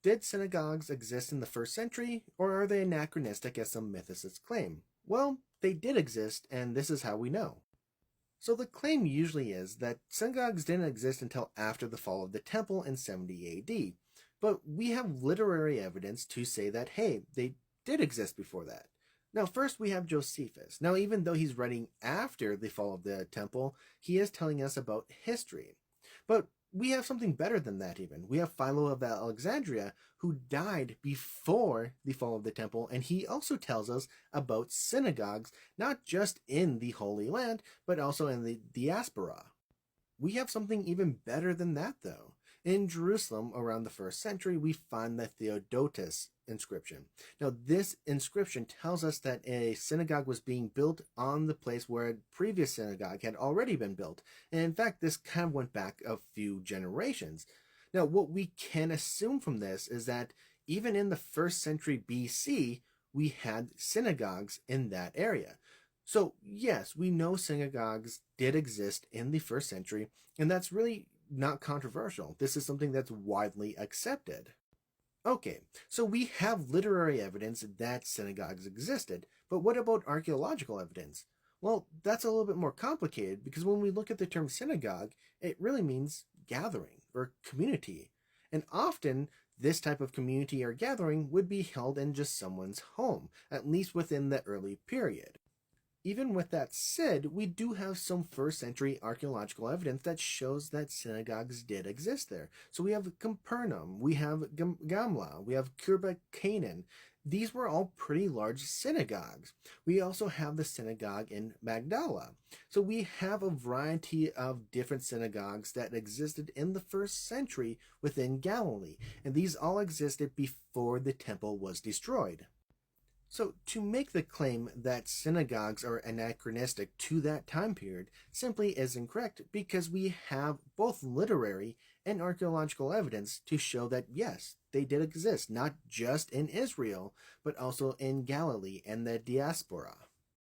did synagogues exist in the first century, or are they anachronistic as some mythicists claim? Well, they did exist, and this is how we know. So the claim usually is that synagogues didn't exist until after the fall of the temple in 70 AD, but we have literary evidence to say that, hey, they did exist before that. Now, first we have Josephus. Now, even though he's writing after the fall of the temple, he is telling us about history. But we have something better than that even. We have Philo of Alexandria, who died before the fall of the temple, and he also tells us about synagogues, not just in the Holy Land, but also in the diaspora. We have something even better than that, though. In Jerusalem, around the 1st century, we find the Theodotus inscription. Now, this inscription tells us that a synagogue was being built on the place where a previous synagogue had already been built. And in fact, this kind of went back a few generations. Now, what we can assume from this is that even in the 1st century BC, we had synagogues in that area. So, yes, we know synagogues did exist in the 1st century, and that's really not controversial. This is something that's widely accepted. Okay, so we have literary evidence that synagogues existed, but what about archaeological evidence? Well, that's a little bit more complicated because when we look at the term synagogue, it really means gathering or community. And often, this type of community or gathering would be held in just someone's home, at least within the early period. Even with that said, we do have some 1st century archaeological evidence that shows that synagogues did exist there. So we have Capernaum, we have Gamla, we have Canaan. These were all pretty large synagogues. We also have the synagogue in Magdala. So we have a variety of different synagogues that existed in the 1st century within Galilee, and these all existed before the temple was destroyed. So, to make the claim that synagogues are anachronistic to that time period simply is incorrect because we have both literary and archaeological evidence to show that yes, they did exist, not just in Israel, but also in Galilee and the diaspora.